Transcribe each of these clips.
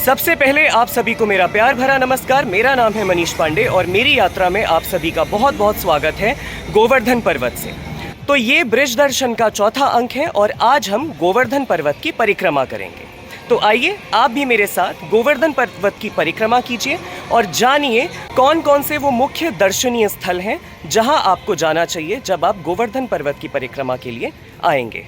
सबसे पहले आप सभी को मेरा प्यार भरा नमस्कार। मेरा नाम है मनीष पांडे और मेरी यात्रा में आप सभी का बहुत बहुत स्वागत है गोवर्धन पर्वत से। तो ये ब्रिज दर्शन का चौथा अंक है और आज हम गोवर्धन पर्वत की परिक्रमा करेंगे। तो आइए आप भी मेरे साथ गोवर्धन पर्वत की परिक्रमा कीजिए और जानिए कौन कौन से वो मुख्य दर्शनीय स्थल हैं जहां आपको जाना चाहिए जब आप गोवर्धन पर्वत की परिक्रमा के लिए आएंगे।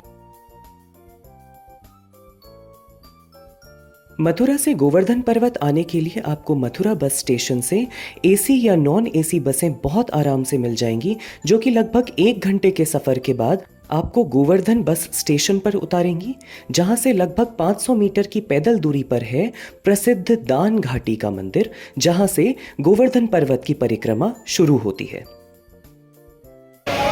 मथुरा से गोवर्धन पर्वत आने के लिए आपको मथुरा बस स्टेशन से एसी या नॉन एसी बसें बहुत आराम से मिल जाएंगी, जो कि लगभग 1 घंटे के सफ़र के बाद आपको गोवर्धन बस स्टेशन पर उतारेंगी, जहां से लगभग 500 मीटर की पैदल दूरी पर है प्रसिद्ध दान घाटी का मंदिर, जहां से गोवर्धन पर्वत की परिक्रमा शुरू होती है।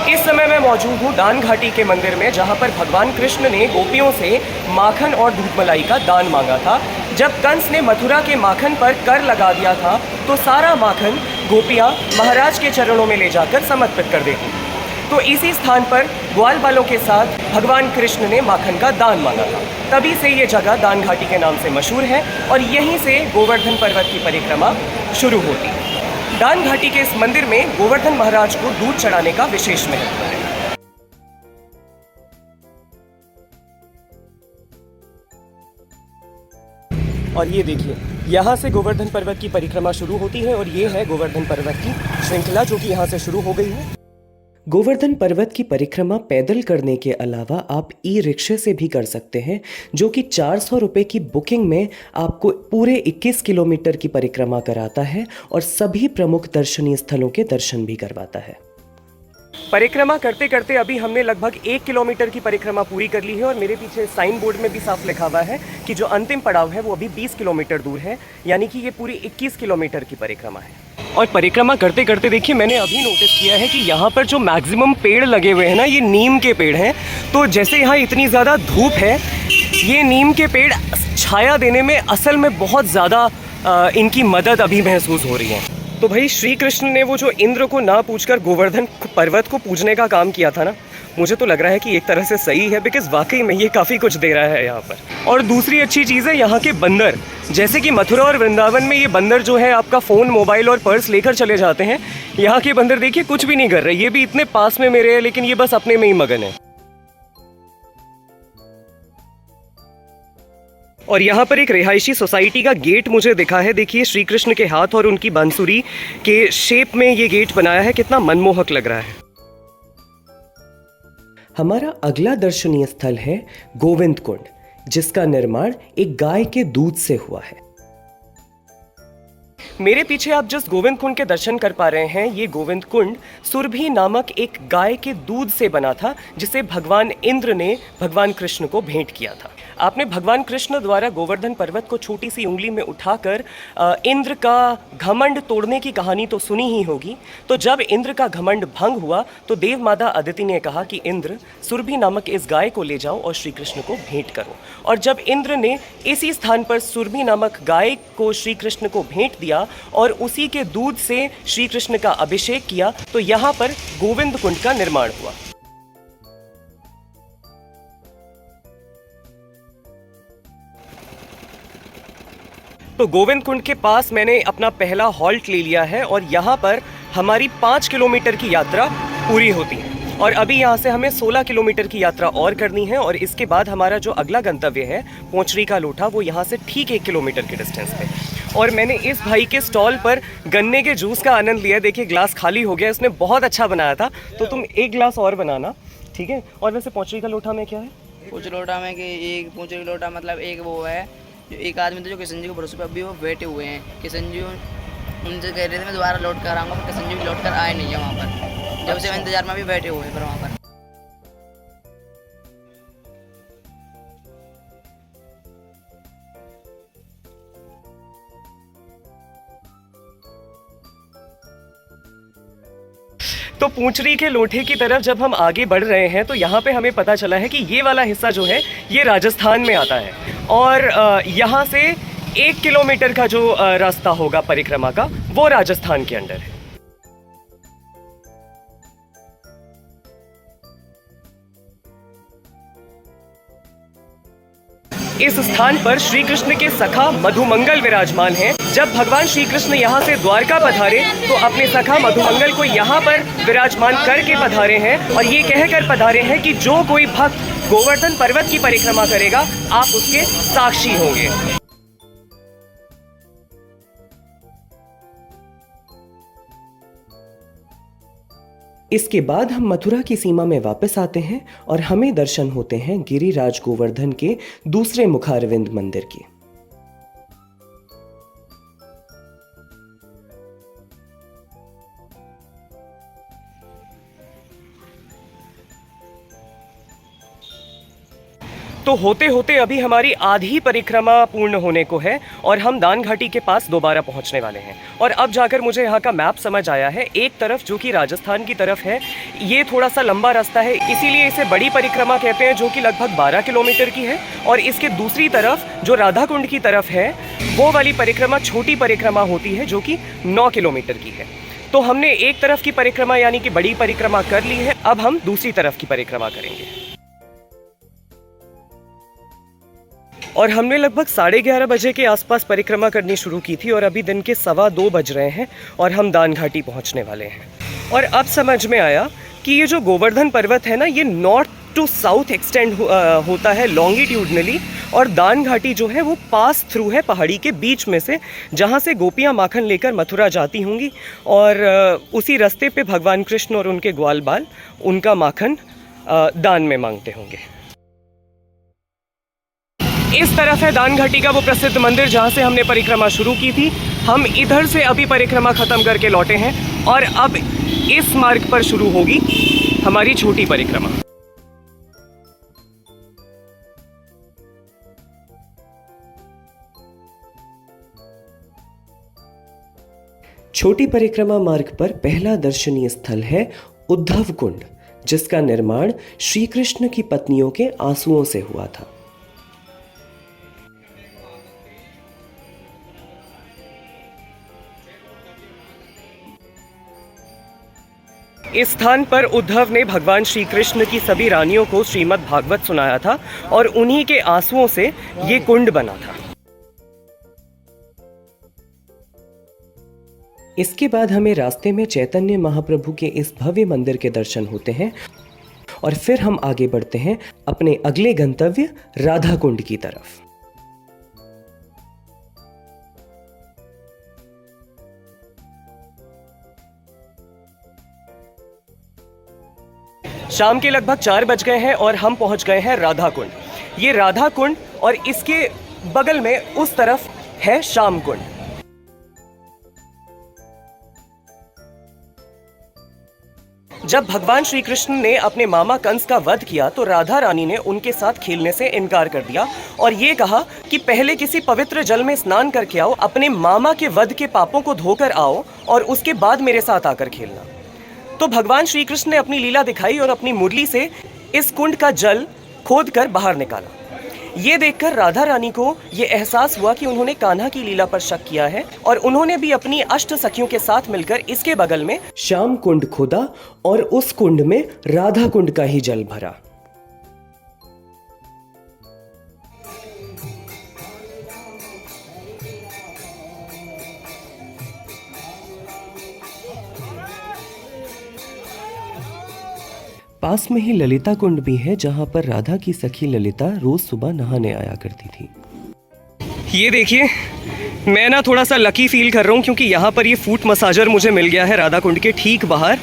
इस समय मैं मौजूद हूँ दान घाटी के मंदिर में, जहाँ पर भगवान कृष्ण ने गोपियों से माखन और दूध मलाई का दान मांगा था। जब कंस ने मथुरा के माखन पर कर लगा दिया था तो सारा माखन गोपियाँ महाराज के चरणों में ले जाकर समर्पित कर देती। तो इसी स्थान पर ग्वाल बालों के साथ भगवान कृष्ण ने माखन का दान मांगा था। तभी से ये जगह दान घाटी के नाम से मशहूर है और यहीं से गोवर्धन पर्वत की परिक्रमा शुरू होती है। दान घाटी के इस मंदिर में गोवर्धन महाराज को दूध चढ़ाने का विशेष महत्व है। और ये देखिए, यहाँ से गोवर्धन पर्वत की परिक्रमा शुरू होती है और ये है गोवर्धन पर्वत की श्रृंखला, जो कि यहाँ से शुरू हो गई है। गोवर्धन पर्वत की परिक्रमा पैदल करने के अलावा आप ई रिक्शे से भी कर सकते हैं, जो कि 400 रुपये की बुकिंग में आपको पूरे 21 किलोमीटर की परिक्रमा कराता है और सभी प्रमुख दर्शनीय स्थलों के दर्शन भी करवाता है। परिक्रमा करते करते अभी हमने लगभग 1 किलोमीटर की परिक्रमा पूरी कर ली है और मेरे पीछे साइन बोर्ड में भी साफ लिखा हुआ है कि जो अंतिम पड़ाव है वो अभी 20 किलोमीटर दूर है, यानी कि ये पूरी 21 किलोमीटर की परिक्रमा है। और परिक्रमा करते करते देखिए, मैंने अभी नोटिस किया है कि यहाँ पर जो मैक्सिमम पेड़ लगे हुए हैं ना, ये नीम के पेड़ हैं। तो जैसे यहाँ इतनी ज़्यादा धूप है, ये नीम के पेड़ छाया देने में असल में बहुत ज़्यादा इनकी मदद अभी महसूस हो रही है। तो भाई श्री कृष्ण ने वो जो इंद्र को ना पूछकर गोवर्धन पर्वत को पूजने का काम किया था ना, मुझे तो लग रहा है कि एक तरह से सही है, बिकॉज वाकई में ये काफ़ी कुछ दे रहा है यहाँ पर। और दूसरी अच्छी चीज़ है यहाँ के बंदर। जैसे कि मथुरा और वृंदावन में ये बंदर जो है आपका फ़ोन, मोबाइल और पर्स लेकर चले जाते हैं, यहाँ के बंदर देखिए कुछ भी नहीं कर रहे। ये भी इतने पास में मेरे हैं, लेकिन ये बस अपने में ही मगन है। और यहाँ पर एक रिहायशी सोसाइटी का गेट मुझे दिखा है। देखिए, श्री कृष्ण के हाथ और उनकी बांसुरी के शेप में ये गेट बनाया है, कितना मनमोहक लग रहा है। हमारा अगला दर्शनीय स्थल है गोविंद कुंड, जिसका निर्माण एक गाय के दूध से हुआ है। मेरे पीछे आप जिस गोविंद कुंड के दर्शन कर पा रहे हैं, ये गोविंद कुंड सुरभि नामक एक गाय के दूध से बना था, जिसे भगवान इंद्र ने भगवान कृष्ण को भेंट किया था। आपने भगवान कृष्ण द्वारा गोवर्धन पर्वत को छोटी सी उंगली में उठाकर इंद्र का घमंड तोड़ने की कहानी तो सुनी ही होगी। तो जब इंद्र का घमंड भंग हुआ तो देव माता अदिति ने कहा कि इंद्र, सुरभि नामक इस गाय को ले जाओ और श्री कृष्ण को भेंट करो। और जब इंद्र ने इसी स्थान पर सुरभि नामक गाय को श्री कृष्ण को भेंट दिया और उसी के दूध से श्री कृष्ण का अभिषेक किया, तो यहाँ पर गोविंद कुंड का निर्माण हुआ। तो गोविंद कुंड के पास मैंने अपना पहला हॉल्ट ले लिया है और यहाँ पर हमारी 5 किलोमीटर की यात्रा पूरी होती है। और अभी यहाँ से हमें 16 किलोमीटर की यात्रा और करनी है और इसके बाद हमारा जो अगला गंतव्य है पोंचरी का लोटा, वो यहाँ से ठीक 1 किलोमीटर के डिस्टेंस पे। और मैंने इस भाई के स्टॉल पर गन्ने के जूस का आनंद लिया। देखिए, ग्लास खाली हो गया, इसने बहुत अच्छा बनाया था, तो तुम 1 ग्लास और बनाना, ठीक है। और वैसे पोंचरी का लोटा में क्या है? पोंचरी लोटा में कि एक पोंचरी लोटा मतलब एक वो है, जो एक आदमी थे जो किशन जी को भरोसे पर अभी वो बैठे हुए हैं। किशन जी उनसे कह रहे थे मैं दोबारा लौट कर आऊँगा, पर किशन जी भी लौट कर आए नहीं है वहाँ पर। जब से मैं इंतजार में भी बैठे हुए हैं पर वहाँ पर। तो पूंचरी के लोटे की तरफ जब हम आगे बढ़ रहे हैं तो यहाँ पे हमें पता चला है कि ये वाला हिस्सा जो है ये राजस्थान में आता है और यहाँ से 1 किलोमीटर का जो रास्ता होगा परिक्रमा का, वो राजस्थान के अंडर है। इस स्थान पर श्री कृष्ण के सखा मधुमंगल विराजमान हैं। जब भगवान श्री कृष्ण यहाँ से द्वारका पधारे तो अपने सखा मधुमंगल को यहाँ पर विराजमान करके पधारे हैं और ये कहकर पधारे हैं कि जो कोई भक्त गोवर्धन पर्वत की परिक्रमा करेगा आप उसके साक्षी होंगे। इसके बाद हम मथुरा की सीमा में वापस आते हैं और हमें दर्शन होते हैं गिरिराज गोवर्धन के दूसरे मुखारविंद मंदिर के। तो होते होते अभी हमारी आधी परिक्रमा पूर्ण होने को है और हम दान घाटी के पास दोबारा पहुंचने वाले हैं। और अब जाकर मुझे यहाँ का मैप समझ आया है। एक तरफ जो कि राजस्थान की तरफ है, ये थोड़ा सा लंबा रास्ता है, इसीलिए इसे बड़ी परिक्रमा कहते हैं, जो कि लगभग 12 किलोमीटर की है। और इसके दूसरी तरफ जो राधा कुंड की तरफ है, वो वाली परिक्रमा छोटी परिक्रमा होती है, जो कि 9 किलोमीटर की है। तो हमने एक तरफ की परिक्रमा यानी कि बड़ी परिक्रमा कर ली है, अब हम दूसरी तरफ की परिक्रमा करेंगे। और हमने लगभग 11:30 बजे के आसपास परिक्रमा करनी शुरू की थी और अभी दिन के 2:15 बज रहे हैं और हम दान घाटी पहुंचने वाले हैं। और अब समझ में आया कि ये जो गोवर्धन पर्वत है ना, ये नॉर्थ टू साउथ एक्सटेंड होता है लॉन्गिट्यूडनली, और दान घाटी जो है वो पास थ्रू है पहाड़ी के बीच में से, जहाँ से गोपियाँ माखन लेकर मथुरा जाती होंगी और उसी रास्ते पे भगवान कृष्ण और उनके ग्वाल बाल उनका माखन दान में मांगते होंगे। इस तरफ है दान घाटी का वो प्रसिद्ध मंदिर जहाँ से हमने परिक्रमा शुरू की थी। हम इधर से अभी परिक्रमा ख़त्म करके लौटे हैं और अब इस मार्ग पर शुरू होगी हमारी छोटी परिक्रमा। छोटी परिक्रमा मार्ग पर पहला दर्शनीय स्थल है उद्धव कुंड, जिसका निर्माण श्री कृष्ण की पत्नियों के आंसुओं से हुआ था। इस स्थान पर उद्धव ने भगवान श्री कृष्ण की सभी रानियों को श्रीमद् भागवत सुनाया था और उन्हीं के आंसुओं से ये कुंड बना था। इसके बाद हमें रास्ते में चैतन्य महाप्रभु के इस भव्य मंदिर के दर्शन होते हैं और फिर हम आगे बढ़ते हैं अपने अगले गंतव्य राधा कुंड की तरफ। शाम के लगभग 4 बज गए हैं और हम पहुंच गए हैं राधा कुंड। ये राधा कुंड और इसके बगल में उस तरफ है श्याम कुंड। जब भगवान श्री कृष्ण ने अपने मामा कंस का वध किया तो राधा रानी ने उनके साथ खेलने से इनकार कर दिया और ये कहा कि पहले किसी पवित्र जल में स्नान करके आओ, अपने मामा के वध के पापों को धोकर आओ और उसके बाद मेरे साथ आकर खेलना। तो भगवान श्री कृष्ण ने अपनी लीला दिखाई और अपनी मुरली से इस कुंड का जल खोदकर बाहर निकाला। ये देखकर राधा रानी को ये एहसास हुआ कि उन्होंने कान्हा की लीला पर शक किया है और उन्होंने भी अपनी अष्ट सखियों के साथ मिलकर इसके बगल में श्याम कुंड खोदा और उस कुंड में राधा कुंड का ही जल भरा। पास में ही ललिता कुंड भी है, जहां पर राधा की सखी ललिता रोज सुबह नहाने आया करती थी। ये देखिए, मैं ना थोड़ा सा लकी फील कर रहा हूँ क्योंकि यहाँ पर ये फूट मसाजर मुझे मिल गया है राधा कुंड के ठीक बाहर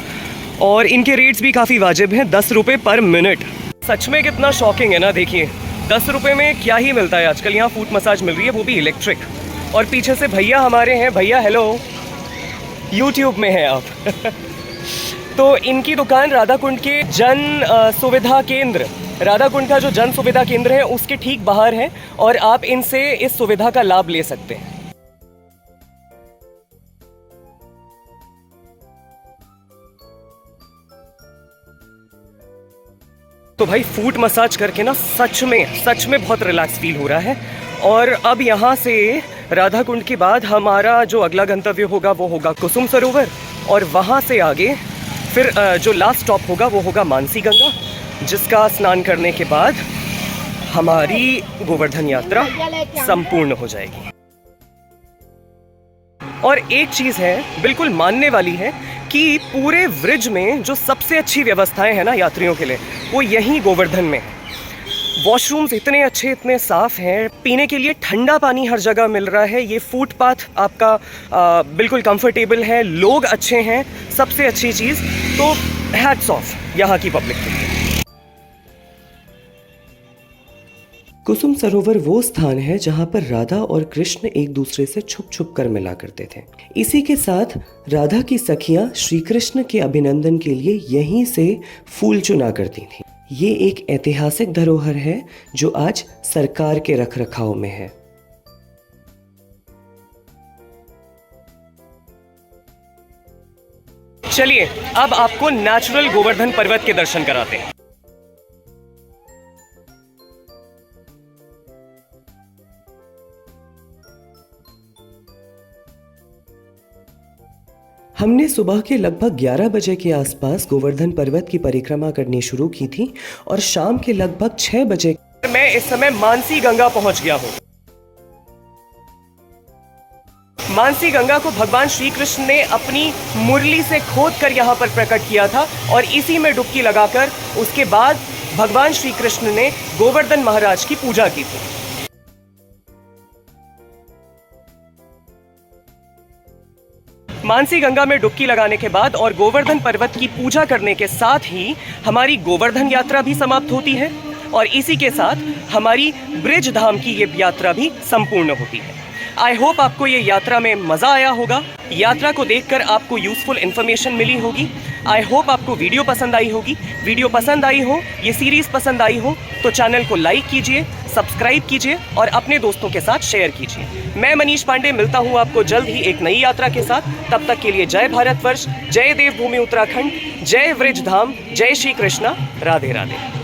और इनके रेट्स भी काफ़ी वाजिब हैं, 10 रुपये पर मिनट। सच में कितना शॉकिंग है ना। देखिए 10 रुपये में क्या ही मिलता है आजकल। यहाँ फूट मसाज मिल रही है, वो भी इलेक्ट्रिक। और पीछे से भैया हमारे हैं। भैया हेलो, यूट्यूब में हैं आप। तो इनकी दुकान राधा कुंड के जन सुविधा केंद्र, राधा कुंड का जो जन सुविधा केंद्र है उसके ठीक बाहर है और आप इनसे इस सुविधा का लाभ ले सकते हैं। तो भाई फूट मसाज करके ना सच में बहुत रिलैक्स फील हो रहा है। और अब यहाँ से राधा कुंड के बाद हमारा जो अगला गंतव्य होगा वो होगा कुसुम सरोवर और वहाँ से आगे फिर जो लास्ट स्टॉप होगा वो होगा मानसी गंगा, जिसका स्नान करने के बाद हमारी गोवर्धन यात्रा संपूर्ण हो जाएगी। और एक चीज है बिल्कुल मानने वाली है कि पूरे व्रिज में जो सबसे अच्छी व्यवस्थाएं हैं ना यात्रियों के लिए, वो यहीं गोवर्धन में है। वॉशरूम्स इतने अच्छे, इतने साफ हैं, पीने के लिए ठंडा पानी हर जगह मिल रहा है, ये फुटपाथ आपका बिल्कुल कंफर्टेबल है, लोग अच्छे हैं, सबसे अच्छी चीज़ तो हैट्स ऑफ यहाँ की पब्लिक के लिए। कुसुम सरोवर वो स्थान है जहाँ पर राधा और कृष्ण एक दूसरे से छुप छुप कर मिला करते थे। इसी के साथ राधा की सखियां श्री कृष्ण के अभिनंदन के लिए यहीं से फूल चुना करती थीं। ये एक ऐतिहासिक धरोहर है जो आज सरकार के रखरखाव में है। चलिए अब आपको नेचुरल गोवर्धन पर्वत के दर्शन कराते हैं। हमने सुबह के लगभग 11 बजे के आसपास गोवर्धन पर्वत की परिक्रमा करनी शुरू की थी और शाम के लगभग 6 बजे मैं इस समय मानसी गंगा पहुंच गया हूं। मानसी गंगा को भगवान श्री कृष्ण ने अपनी मुरली से खोदकर यहाँ पर प्रकट किया था और इसी में डुबकी लगाकर उसके बाद भगवान श्री कृष्ण ने गोवर्धन महाराज की पूजा की थी। मानसी गंगा में डुबकी लगाने के बाद और गोवर्धन पर्वत की पूजा करने के साथ ही हमारी गोवर्धन यात्रा भी समाप्त होती है और इसी के साथ हमारी ब्रिज धाम की ये यात्रा भी संपूर्ण होती है। आई होप आपको ये यात्रा में मज़ा आया होगा, यात्रा को देखकर आपको यूजफुल इन्फॉर्मेशन मिली होगी। आई होप आपको वीडियो पसंद आई होगी। वीडियो पसंद आई हो, ये सीरीज़ पसंद आई हो तो चैनल को लाइक कीजिए, सब्सक्राइब कीजिए और अपने दोस्तों के साथ शेयर कीजिए। मैं मनीष पांडे मिलता हूँ आपको जल्द ही एक नई यात्रा के साथ। तब तक के लिए जय भारतवर्ष, जय देवभूमि उत्तराखंड, जय व्रिज धाम, जय श्री कृष्णा, राधे राधे।